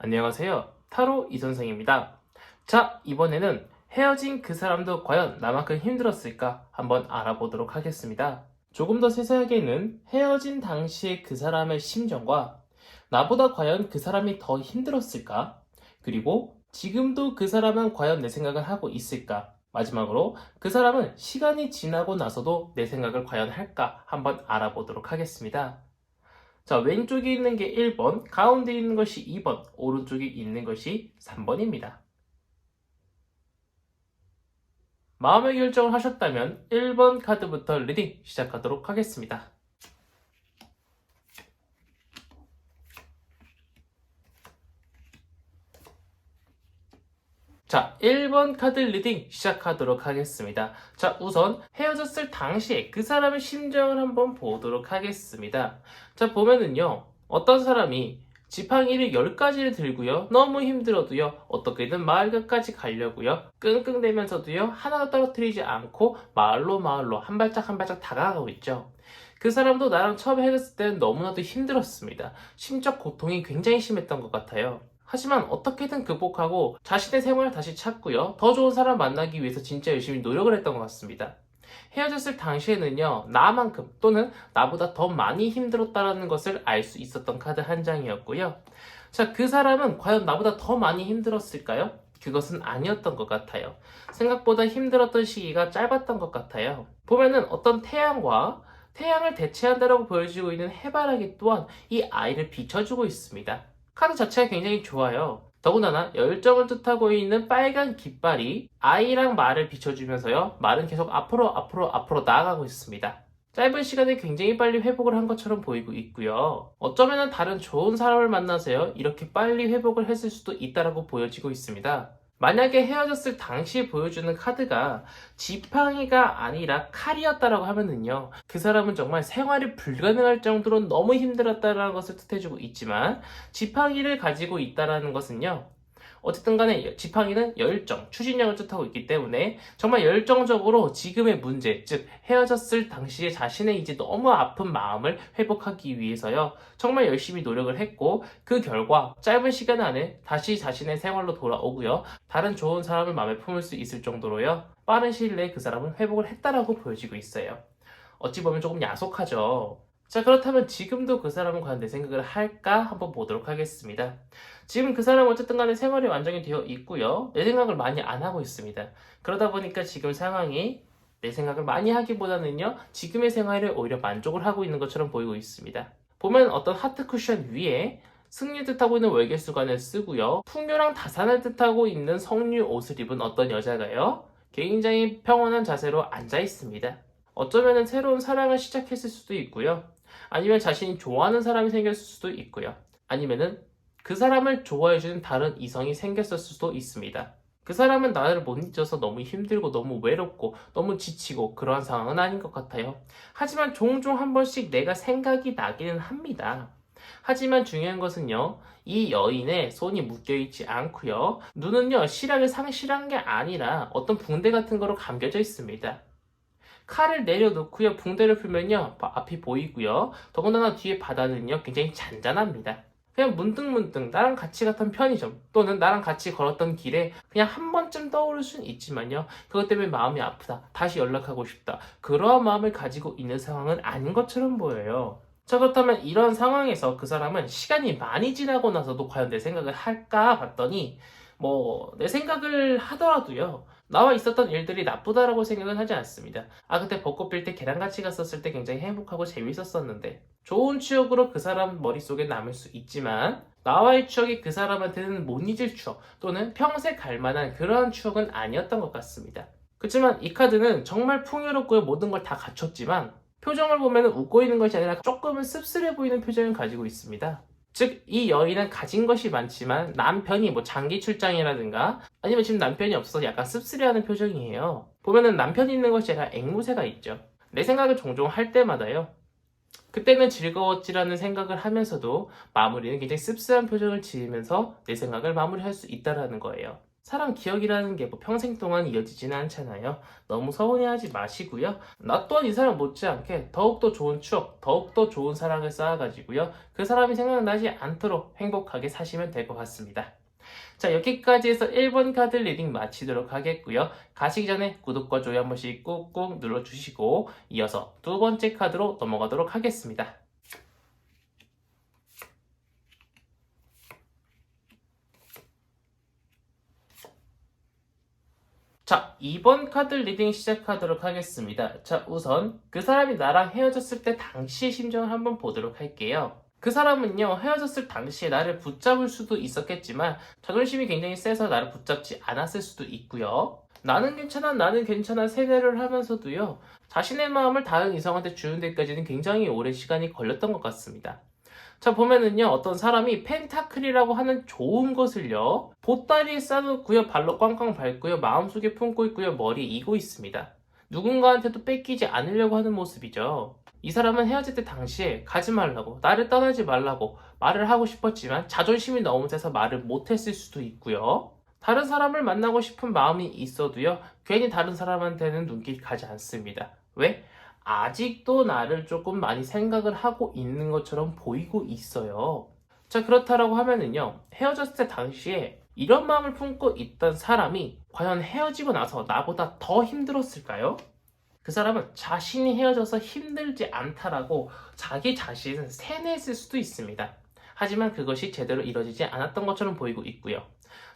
안녕하세요. 타로 이선생입니다. 자, 이번에는 헤어진 그 사람도 과연 나만큼 힘들었을까 한번 알아보도록 하겠습니다. 조금 더 세세하게는 헤어진 당시의 그 사람의 심정과 나보다 과연 그 사람이 더 힘들었을까? 그리고 지금도 그 사람은 과연 내 생각을 하고 있을까? 마지막으로 그 사람은 시간이 지나고 나서도 내 생각을 과연 할까 한번 알아보도록 하겠습니다. 자, 왼쪽에 있는 게 1번, 가운데 있는 것이 2번, 오른쪽에 있는 것이 3번입니다. 마음의 결정을 하셨다면 1번 카드부터 리딩 시작하도록 하겠습니다. 자, 1번 카드 리딩 시작하도록 하겠습니다. 자, 우선 헤어졌을 당시에 그 사람의 심정을 한번 보도록 하겠습니다. 자, 보면은요, 어떤 사람이 지팡이를 10가지를 들고요, 너무 힘들어도요, 어떻게든 마을 끝까지 가려고요, 끙끙대면서도요, 하나도 떨어뜨리지 않고 마을로 한 발짝 한 발짝 다가가고 있죠. 그 사람도 나랑 처음 헤어졌을 때는 너무나도 힘들었습니다. 심적 고통이 굉장히 심했던 것 같아요. 하지만 어떻게든 극복하고 자신의 생활을 다시 찾고요. 더 좋은 사람 만나기 위해서 진짜 열심히 노력을 했던 것 같습니다. 헤어졌을 당시에는요, 나만큼 또는 나보다 더 많이 힘들었다는 것을 알 수 있었던 카드 한 장이었고요. 자, 그 사람은 과연 나보다 더 많이 힘들었을까요? 그것은 아니었던 것 같아요. 생각보다 힘들었던 시기가 짧았던 것 같아요. 보면은 어떤 태양을 대체한다라고 보여지고 있는 해바라기 또한 이 아이를 비춰주고 있습니다. 카드 자체가 굉장히 좋아요. 더군다나 열정을 뜻하고 있는 빨간 깃발이 아이랑 말을 비춰주면서요. 말은 계속 앞으로 나아가고 있습니다. 짧은 시간에 굉장히 빨리 회복을 한 것처럼 보이고 있고요. 어쩌면 다른 좋은 사람을 만나서요. 이렇게 빨리 회복을 했을 수도 있다라고 보여지고 있습니다. 만약에 헤어졌을 당시에 보여주는 카드가 지팡이가 아니라 칼이었다라고 하면은요, 그 사람은 정말 생활이 불가능할 정도로 너무 힘들었다라는 것을 뜻해주고 있지만, 지팡이를 가지고 있다라는 것은요, 어쨌든 간에 지팡이는 열정, 추진력을 뜻하고 있기 때문에 정말 열정적으로 지금의 문제, 즉 헤어졌을 당시에 자신의 이제 너무 아픈 마음을 회복하기 위해서요. 정말 열심히 노력을 했고 그 결과 짧은 시간 안에 다시 자신의 생활로 돌아오고요. 다른 좋은 사람을 마음에 품을 수 있을 정도로요. 빠른 시일 내에 그 사람은 회복을 했다라고 보여지고 있어요. 어찌 보면 조금 야속하죠. 자, 그렇다면 지금도 그 사람은 과연 내 생각을 할까? 한번 보도록 하겠습니다. 지금 그 사람은 어쨌든 간에 생활이 완전히 되어 있고요. 내 생각을 많이 안 하고 있습니다. 그러다 보니까 지금 상황이 내 생각을 많이 하기보다는요, 지금의 생활에 오히려 만족을 하고 있는 것처럼 보이고 있습니다. 보면 어떤 하트 쿠션 위에 승리를 뜻하고 있는 월계수관을 쓰고요. 풍요랑 다산을 뜻하고 있는 석류 옷을 입은 어떤 여자가요. 굉장히 평온한 자세로 앉아 있습니다. 어쩌면 새로운 사랑을 시작했을 수도 있고요. 아니면 자신이 좋아하는 사람이 생겼을 수도 있고요. 아니면은 그 사람을 좋아해주는 다른 이성이 생겼을 수도 있습니다. 그 사람은 나를 못 잊어서 너무 힘들고 너무 외롭고 너무 지치고 그러한 상황은 아닌 것 같아요. 하지만 종종 한 번씩 내가 생각이 나기는 합니다. 하지만 중요한 것은요, 이 여인의 손이 묶여있지 않고요, 눈은요, 시력을 상실한 게 아니라 어떤 붕대 같은 거로 감겨져 있습니다. 칼을 내려놓고요, 붕대를 풀면요, 앞이 보이고요, 더군다나 뒤에 바다는요, 굉장히 잔잔합니다. 그냥 문득문득 나랑 같이 갔던 편의점 또는 나랑 같이 걸었던 길에 그냥 한 번쯤 떠오를 수는 있지만요, 그것 때문에 마음이 아프다, 다시 연락하고 싶다, 그러한 마음을 가지고 있는 상황은 아닌 것처럼 보여요. 자, 그렇다면 이런 상황에서 그 사람은 시간이 많이 지나고 나서도 과연 내 생각을 할까 봤더니, 내 생각을 하더라도요, 나와 있었던 일들이 나쁘다라고 생각은 하지 않습니다. 아, 그때 벚꽃 필 때 계란같이 갔었을 때 굉장히 행복하고 재밌었었는데, 좋은 추억으로 그 사람 머릿속에 남을 수 있지만, 나와의 추억이 그 사람한테는 못 잊을 추억 또는 평생 갈 만한 그러한 추억은 아니었던 것 같습니다. 그렇지만 이 카드는 정말 풍요롭고요, 모든 걸 다 갖췄지만 표정을 보면 웃고 있는 것이 아니라 조금은 씁쓸해 보이는 표정을 가지고 있습니다. 즉, 이 여인은 가진 것이 많지만 남편이 장기 출장이라든가 아니면 지금 남편이 없어서 약간 씁쓸해하는 표정이에요. 보면은 남편이 있는 것이 아니라 앵무새가 있죠. 내 생각을 종종 할 때마다요, 그때는 즐거웠지라는 생각을 하면서도 마무리는 굉장히 씁쓸한 표정을 지으면서 내 생각을 마무리할 수 있다라는 거예요. 사람 기억이라는 게 뭐 평생 동안 이어지지는 않잖아요. 너무 서운해하지 마시고요. 나 또한 이 사람 못지않게 더욱더 좋은 추억, 더욱더 좋은 사랑을 쌓아가지고요. 그 사람이 생각나지 않도록 행복하게 사시면 될 것 같습니다. 자, 여기까지 해서 1번 카드 리딩 마치도록 하겠고요. 가시기 전에 구독과 좋아요 한 번씩 꾹꾹 눌러주시고 이어서 두 번째 카드로 넘어가도록 하겠습니다. 자, 2번 카드 리딩 시작하도록 하겠습니다. 자, 우선 그 사람이 나랑 헤어졌을 때 당시의 심정을 한번 보도록 할게요. 그 사람은요, 헤어졌을 당시에 나를 붙잡을 수도 있었겠지만 자존심이 굉장히 세서 나를 붙잡지 않았을 수도 있고요. 나는 괜찮아 세뇌를 하면서도요, 자신의 마음을 다른 이성한테 주는 데까지는 굉장히 오랜 시간이 걸렸던 것 같습니다. 자, 보면은요, 어떤 사람이 펜타클이라고 하는 좋은 것을요, 보따리에 싸놓고요, 발로 꽝꽝 밟고요, 마음속에 품고 있고요, 머리에 이고 있습니다. 누군가한테도 뺏기지 않으려고 하는 모습이죠. 이 사람은 헤어질 때 당시에 가지 말라고, 나를 떠나지 말라고 말을 하고 싶었지만 자존심이 너무 세서 말을 못했을 수도 있고요. 다른 사람을 만나고 싶은 마음이 있어도요, 괜히 다른 사람한테는 눈길이 가지 않습니다. 왜? 아직도 나를 조금 많이 생각을 하고 있는 것처럼 보이고 있어요. 자, 그렇다라고 하면은요, 헤어졌을 때 당시에 이런 마음을 품고 있던 사람이 과연 헤어지고 나서 나보다 더 힘들었을까요? 그 사람은 자신이 헤어져서 힘들지 않다라고 자기 자신을 세뇌했을 수도 있습니다. 하지만 그것이 제대로 이루어지지 않았던 것처럼 보이고 있고요.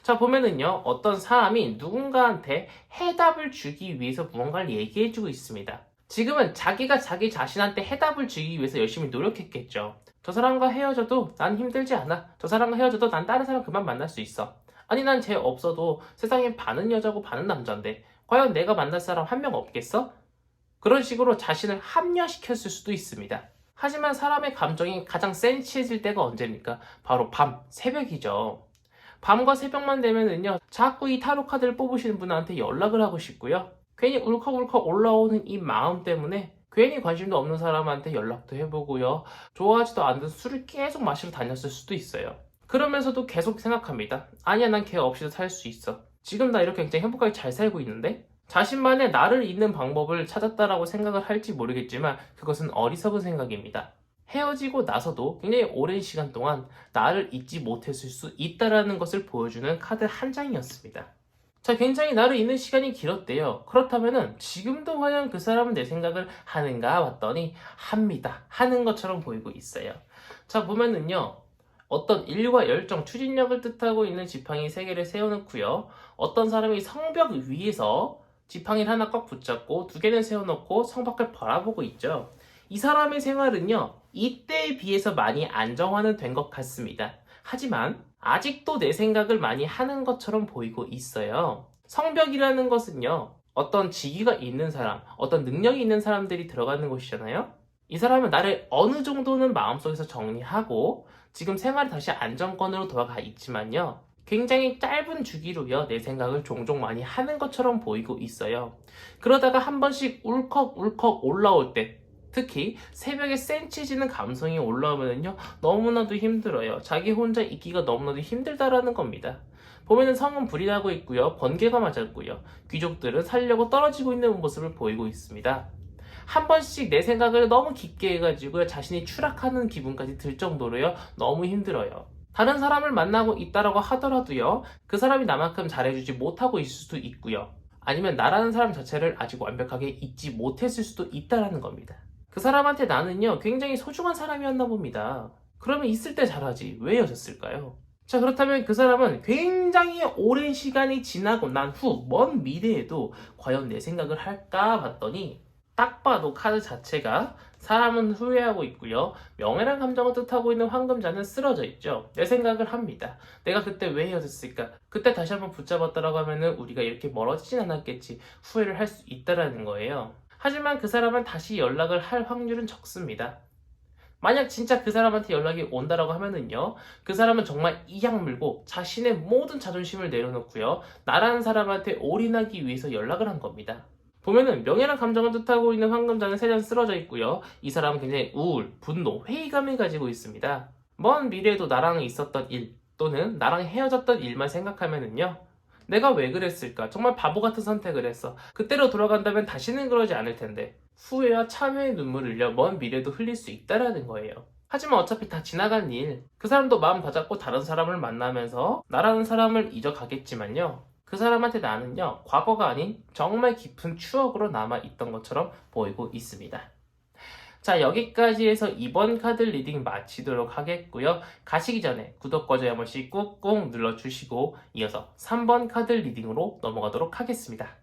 자, 보면은요, 어떤 사람이 누군가한테 해답을 주기 위해서 무언가를 얘기해주고 있습니다. 지금은 자기가 자기 자신한테 해답을 주기 위해서 열심히 노력했겠죠. 저 사람과 헤어져도 난 힘들지 않아. 저 사람과 헤어져도 난 다른 사람 그만 만날 수 있어. 아니, 난 쟤 없어도 세상엔 반은 여자고 반은 남잔데 과연 내가 만날 사람 한 명 없겠어? 그런 식으로 자신을 합리화시켰을 수도 있습니다. 하지만 사람의 감정이 가장 센치해질 때가 언제입니까? 바로 밤, 새벽이죠. 밤과 새벽만 되면은요, 자꾸 이 타로 카드를 뽑으시는 분한테 연락을 하고 싶고요. 괜히 울컥울컥 올라오는 이 마음 때문에 괜히 관심도 없는 사람한테 연락도 해보고요. 좋아하지도 않는 술을 계속 마시러 다녔을 수도 있어요. 그러면서도 계속 생각합니다. 아니야, 난 걔 없이도 살 수 있어. 지금 나 이렇게 굉장히 행복하게 잘 살고 있는데? 자신만의 나를 잇는 방법을 찾았다라고 생각을 할지 모르겠지만 그것은 어리석은 생각입니다. 헤어지고 나서도 굉장히 오랜 시간 동안 나를 잊지 못했을 수 있다라는 것을 보여주는 카드 한 장이었습니다. 자, 굉장히 나를 잊는 시간이 길었대요. 그렇다면은 지금도 과연 그 사람은 내 생각을 하는가 봤더니 합니다. 하는 것처럼 보이고 있어요. 자, 보면은요, 어떤 일과 열정, 추진력을 뜻하고 있는 지팡이 3개를 세워놓고요. 어떤 사람이 성벽 위에서 지팡이를 하나 꽉 붙잡고 2개는 세워놓고 성밖을 바라보고 있죠. 이 사람의 생활은요, 이때에 비해서 많이 안정화는 된 것 같습니다. 하지만 아직도 내 생각을 많이 하는 것처럼 보이고 있어요. 성벽이라는 것은요, 어떤 직위가 있는 사람, 어떤 능력이 있는 사람들이 들어가는 곳이잖아요. 이 사람은 나를 어느 정도는 마음속에서 정리하고 지금 생활이 다시 안정권으로 돌아가 있지만요, 굉장히 짧은 주기로요, 내 생각을 종종 많이 하는 것처럼 보이고 있어요. 그러다가 한 번씩 울컥울컥 올라올 때, 특히 새벽에 센치지는 감성이 올라오면요, 너무나도 힘들어요. 자기 혼자 있기가 너무나도 힘들다라는 겁니다. 보면은 성은 불이 나고 있고요, 번개가 맞았고요, 귀족들은 살려고 떨어지고 있는 모습을 보이고 있습니다. 한 번씩 내 생각을 너무 깊게 해가지고요, 자신이 추락하는 기분까지 들 정도로요, 너무 힘들어요. 다른 사람을 만나고 있다라고 하더라도요, 그 사람이 나만큼 잘해주지 못하고 있을 수도 있고요, 아니면 나라는 사람 자체를 아직 완벽하게 잊지 못했을 수도 있다라는 겁니다. 그 사람한테 나는요, 굉장히 소중한 사람이었나 봅니다. 그러면 있을 때 잘하지 왜 헤어졌을까요? 자, 그렇다면 그 사람은 굉장히 오랜 시간이 지나고 난 후 먼 미래에도 과연 내 생각을 할까 봤더니 딱 봐도 카드 자체가 사람은 후회하고 있고요, 명예란 감정을 뜻하고 있는 황금자는 쓰러져 있죠. 내 생각을 합니다. 내가 그때 왜 헤어졌을까? 그때 다시 한번 붙잡았다라고 하면은 우리가 이렇게 멀어지진 않았겠지. 후회를 할 수 있다라는 거예요. 하지만 그 사람은 다시 연락을 할 확률은 적습니다. 만약 진짜 그 사람한테 연락이 온다라고 하면은요, 그 사람은 정말 이악 물고 자신의 모든 자존심을 내려놓고요, 나라는 사람한테 올인하기 위해서 연락을 한 겁니다. 보면은 명예란 감정을 뜻하고 있는 황금자는 3장 쓰러져 있고요, 이 사람은 굉장히 우울, 분노, 회의감을 가지고 있습니다. 먼 미래에도 나랑 있었던 일 또는 나랑 헤어졌던 일만 생각하면은요, 내가 왜 그랬을까? 정말 바보 같은 선택을 했어. 그때로 돌아간다면 다시는 그러지 않을 텐데. 후회와 참회의 눈물을 흘려 먼 미래도 흘릴 수 있다라는 거예요. 하지만 어차피 다 지나간 일. 그 사람도 마음 다잡고 다른 사람을 만나면서 나라는 사람을 잊어가겠지만요. 그 사람한테 나는요, 과거가 아닌 정말 깊은 추억으로 남아있던 것처럼 보이고 있습니다. 자, 여기까지 해서 이번 카드 리딩 마치도록 하겠고요. 가시기 전에 구독과 좋아요 한 번씩 꾹꾹 눌러주시고 이어서 3번 카드 리딩으로 넘어가도록 하겠습니다.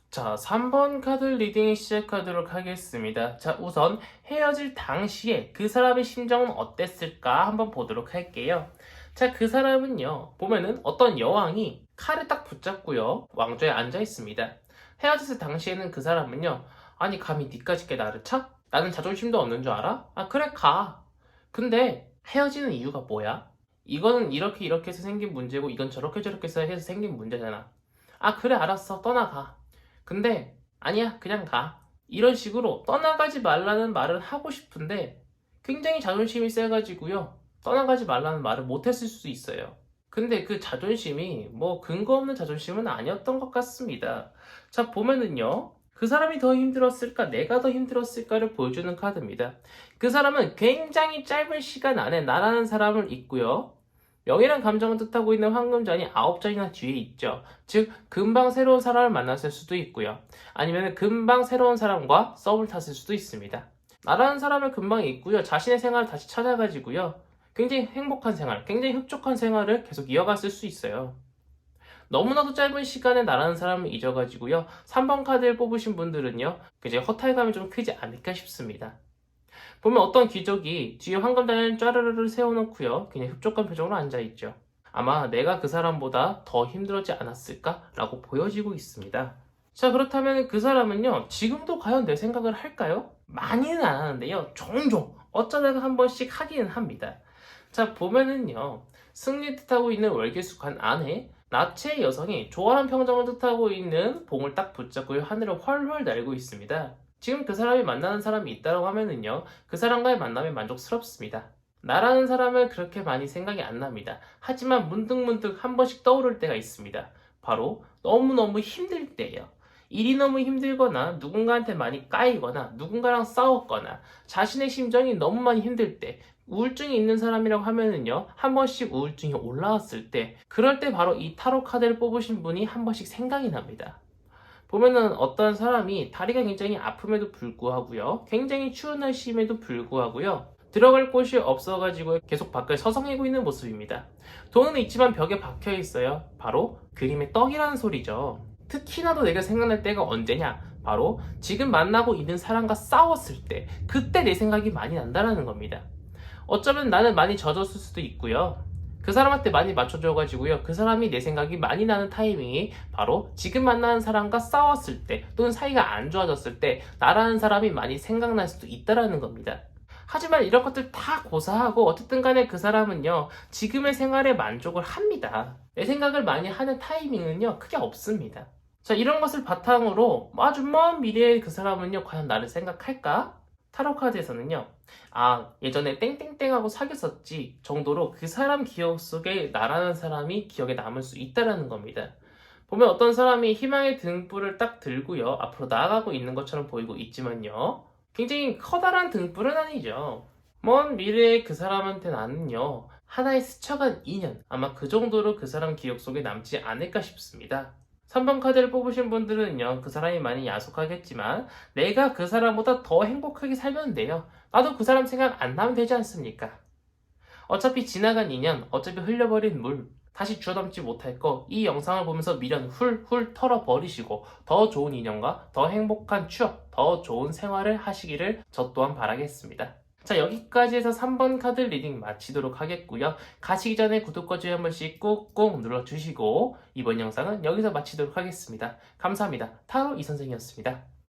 자, 3번 카드 리딩 시작하도록 하겠습니다. 자, 우선 헤어질 당시에 그 사람의 심정은 어땠을까 한번 보도록 할게요. 자, 그 사람은요, 보면은 어떤 여왕이 칼을 딱 붙잡고요, 왕좌에 앉아 있습니다. 헤어졌을 당시에는 그 사람은요, 아니, 감히 니까짓 게 나를 차? 나는 자존심도 없는 줄 알아? 아, 그래, 가. 근데 헤어지는 이유가 뭐야? 이거는 이렇게 해서 생긴 문제고, 이건 저렇게 해서 생긴 문제잖아. 아, 그래, 알았어. 떠나가. 근데 아니야, 그냥 가. 이런 식으로 떠나가지 말라는 말은 하고 싶은데 굉장히 자존심이 세가지고요, 떠나가지 말라는 말을 못했을 수도 있어요. 근데 그 자존심이 뭐 근거 없는 자존심은 아니었던 것 같습니다. 자, 보면은요, 그 사람이 더 힘들었을까, 내가 더 힘들었을까를 보여주는 카드입니다. 그 사람은 굉장히 짧은 시간 안에 나라는 사람을 잊고요, 명예란 감정을 뜻하고 있는 황금잔이 9잔이나 뒤에 있죠. 즉, 금방 새로운 사람을 만났을 수도 있고요. 아니면 금방 새로운 사람과 썸을 탔을 수도 있습니다. 나라는 사람을 금방 잊고요, 자신의 생활을 다시 찾아가지고요, 굉장히 행복한 생활, 굉장히 흡족한 생활을 계속 이어갔을 수 있어요. 너무나도 짧은 시간에 나라는 사람을 잊어가지고요, 3번 카드를 뽑으신 분들은요, 이제 허탈감이 좀 크지 않을까 싶습니다. 보면 어떤 귀족이 뒤에 황금단을 쫘르르르 세워놓고요, 그냥 흡족한 표정으로 앉아있죠. 아마 내가 그 사람보다 더 힘들었지 않았을까? 라고 보여지고 있습니다. 자, 그렇다면 그 사람은요, 지금도 과연 내 생각을 할까요? 많이는 안 하는데요, 종종 어쩌다가 한 번씩 하기는 합니다. 자, 보면은요, 승리 뜻하고 있는 월계수관 안에 나체의 여성이 조화한 평정을 뜻하고 있는 봉을 딱 붙잡고 하늘을 훨훨 날고 있습니다. 지금 그 사람이 만나는 사람이 있다고 하면은요, 그 사람과의 만남이 만족스럽습니다. 나라는 사람을 그렇게 많이 생각이 안 납니다. 하지만 문득문득 한 번씩 떠오를 때가 있습니다. 바로 너무너무 힘들 때예요. 일이 너무 힘들거나 누군가한테 많이 까이거나 누군가랑 싸웠거나 자신의 심정이 너무 많이 힘들 때, 우울증이 있는 사람이라고 하면은요, 한 번씩 우울증이 올라왔을 때, 그럴 때 바로 이 타로 카드를 뽑으신 분이 한 번씩 생각이 납니다. 보면은 어떤 사람이 다리가 굉장히 아픔에도 불구하고요, 굉장히 추운 날씨임에도 불구하고요, 들어갈 곳이 없어가지고 계속 밖을 서성이고 있는 모습입니다. 돈은 있지만 벽에 박혀 있어요. 바로 그림의 떡이라는 소리죠. 특히나도 내가 생각날 때가 언제냐? 바로 지금 만나고 있는 사람과 싸웠을 때, 그때 내 생각이 많이 난다는 겁니다. 어쩌면 나는 많이 젖었을 수도 있고요, 그 사람한테 많이 맞춰줘가지고요, 그 사람이 내 생각이 많이 나는 타이밍이 바로 지금 만나는 사람과 싸웠을 때, 또는 사이가 안 좋아졌을 때 나라는 사람이 많이 생각날 수도 있다는 겁니다. 하지만 이런 것들 다 고사하고 어쨌든 간에 그 사람은요, 지금의 생활에 만족을 합니다. 내 생각을 많이 하는 타이밍은요, 크게 없습니다. 자, 이런 것을 바탕으로 아주 먼 미래에 그 사람은요, 과연 나를 생각할까? 타로카드에서는요, 아, 예전에 땡땡땡하고 사귀었었지 정도로 그 사람 기억 속에 나라는 사람이 기억에 남을 수 있다는 겁니다. 보면 어떤 사람이 희망의 등불을 딱 들고요, 앞으로 나아가고 있는 것처럼 보이고 있지만요, 굉장히 커다란 등불은 아니죠. 먼 미래에 그 사람한테 나는요, 하나의 스쳐간 인연, 아마 그 정도로 그 사람 기억 속에 남지 않을까 싶습니다. 3번 카드를 뽑으신 분들은요, 그 사람이 많이 야속하겠지만 내가 그 사람보다 더 행복하게 살면 돼요. 나도 그 사람 생각 안 나면 되지 않습니까? 어차피 지나간 인연, 어차피 흘려버린 물, 다시 주워담지 못할 거, 이 영상을 보면서 미련 훌훌 털어버리시고 더 좋은 인연과 더 행복한 추억, 더 좋은 생활을 하시기를 저 또한 바라겠습니다. 자, 여기까지 해서 3번 카드 리딩 마치도록 하겠고요. 가시기 전에 구독과 좋아요 한 번씩 꾹꾹 눌러주시고 이번 영상은 여기서 마치도록 하겠습니다. 감사합니다. 타로 이선생이었습니다.